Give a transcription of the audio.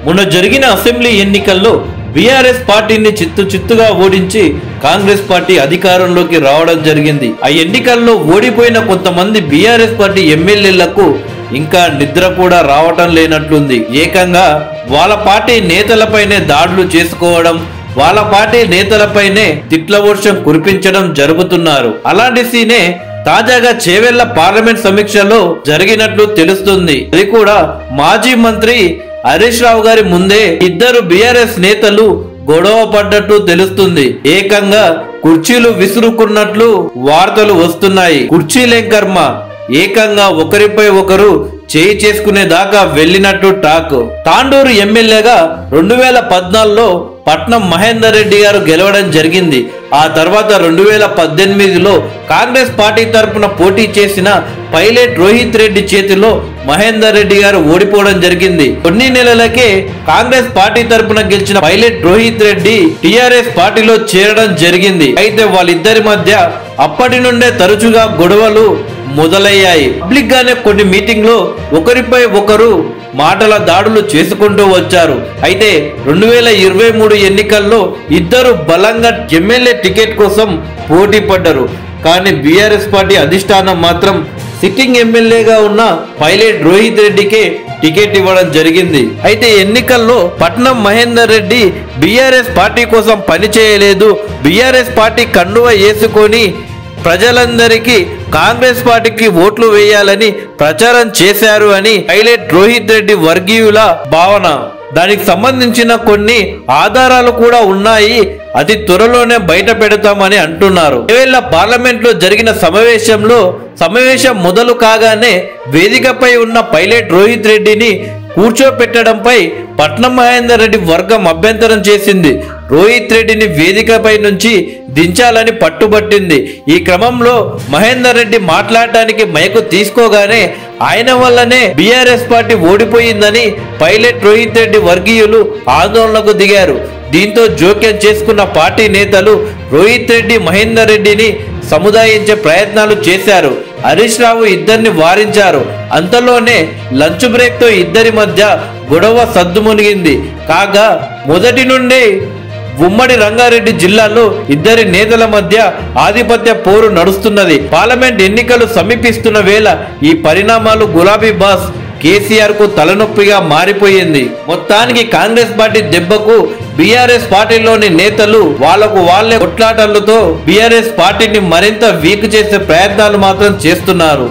మొన్న జరిగిన అసెంబ్లీ ఎన్నికల్లో బీఆర్ఎస్ పార్టీని చిత్తుగా ఓడించి కాంగ్రెస్ పార్టీ అధికారంలోకి రావడం జరిగింది. ఆ ఎన్నికల్లో ఓడిపోయిన కొంతమంది బీఆర్ఎస్ పార్టీ ఎమ్మెల్యేలకు ఇంకా నిద్ర కూడా రావటం లేనట్లుంది. ఏకంగా వాళ్ళ పార్టీ నేతలపైనే దాడులు చేసుకోవడం, వాళ్ళ పార్టీ నేతలపైనే తిట్ల వర్షం కురిపించడం జరుగుతున్నారు. అలాంటి సీనే తాజాగా చేవెళ్ల పార్లమెంట్ సమీక్షలో జరిగినట్లు తెలుస్తుంది. అది కూడా మాజీ మంత్రి హరీష్ రావు గారి ముందే ఇద్దరు బీఆర్ఎస్ నేతలు గొడవ పడ్డట్టు తెలుస్తుంది. ఏకంగా కుర్చీలు విసురుకున్నట్లు వార్తలు వస్తున్నాయి. కుర్చీలేం కర్మ, ఏకంగా ఒకరిపై ఒకరు చేయి చేసుకునే దాకా వెళ్ళినట్టు టాక్. తాండూరు ఎమ్మెల్యేగా 2014లో పట్నం మహేందర్ రెడ్డి గారు గెలవడం జరిగింది. ఆ తర్వాత 2018లో కాంగ్రెస్ పార్టీ తరపున పోటీ చేసిన పైలట్ రోహిత్ రెడ్డి చేతిలో మహేందర్ రెడ్డి గారు ఓడిపోవడం జరిగింది. కొన్ని నెలలకే కాంగ్రెస్ పార్టీ తరపున గెలిచిన పైలట్ రోహిత్ రెడ్డి టిఆర్ఎస్ పార్టీలో చేరడం జరిగింది. అయితే వాళ్ళిద్దరి మధ్య అప్పటి నుండే తరచుగా గొడవలు మొదలయ్యాయి. పబ్లిక్ గానే కొన్ని మీటింగ్ లో ఒకరిపై ఒకరు మాటల దాడులు చేసుకుంటూ వచ్చారు. అయితే 2023 ఎన్నికల్లో ఇద్దరు బలంగా ఎమ్మెల్యే టికెట్ కోసం పోటీ పడ్డారు. కానీ బీఆర్ఎస్ పార్టీ అధిష్టానం మాత్రం సిట్టింగ్ ఎమ్మెల్యేగా ఉన్న పైలట్ రోహిత్ రెడ్డికే టికెట్ ఇవ్వడం జరిగింది. అయితే ఎన్నికల్లో పట్నం మహేందర్ రెడ్డి బీఆర్ఎస్ పార్టీ కోసం పనిచేయలేదు, బీఆర్ఎస్ పార్టీ కండువ వేసుకొని ప్రజలందరికీ కాంగ్రెస్ పార్టీకి ఓట్లు వేయాలని ప్రచారం చేశారు అని పైలట్ రోహిత్ రెడ్డి వర్గీయుల భావన. దానికి సంబంధించిన కొన్ని ఆధారాలు కూడా ఉన్నాయి, అతి త్వరలోనే బయట పెడతామని అంటున్నారు. చేవెళ్ల పార్లమెంట్ లో జరిగిన సమావేశం మొదలు కాగానే వేదికపై ఉన్న పైలట్ రోహిత్ రెడ్డిని కూర్చోపెట్టడంపై పట్నం మహేందర్ రెడ్డి వర్గం అభ్యంతరం చేసింది. రోహిత్ రెడ్డిని వేదికపై నుంచి దించాలని పట్టుబట్టింది. ఈ క్రమంలో మహేందర్ రెడ్డి మాట్లాడటానికి మైకు తీసుకోగానే ఆయన వల్లనే బీఆర్ఎస్ పార్టీ ఓడిపోయిందని పైలట్ రోహిత్ రెడ్డి వర్గీయులు ఆందోళనకు దిగారు. దీంతో జోక్యం చేసుకున్న పార్టీ నేతలు రోహిత్ రెడ్డి మహేందర్ రెడ్డిని సముదాయించే ప్రయత్నాలు చేశారు. హరీష్ రావు ఇద్దరిని వారించారు. అంతలోనే లంచ్ బ్రేక్ తో ఇద్దరి మధ్య గొడవ సద్దుమునిగింది. కాగా మొదటి నుండి ఉమ్మడి రంగారెడ్డి జిల్లాలో ఇద్దరి నేతల మధ్య ఆధిపత్య పోరు నడుస్తున్నది. పార్లమెంట్ ఎన్నికలు సమీపిస్తున్న వేళ ఈ పరిణామాలు గులాబీ బాస్ కేసీఆర్ కు తలనొప్పిగా మారిపోయింది. మొత్తానికి కాంగ్రెస్ పార్టీ దెబ్బకు బీఆర్ఎస్ పార్టీలోని నేతలు వాళ్లకు వాళ్లే కొట్లాటలతో బీఆర్ఎస్ పార్టీని మరింత వీక్ చేసే ప్రయత్నాలు మాత్రం చేస్తున్నారు.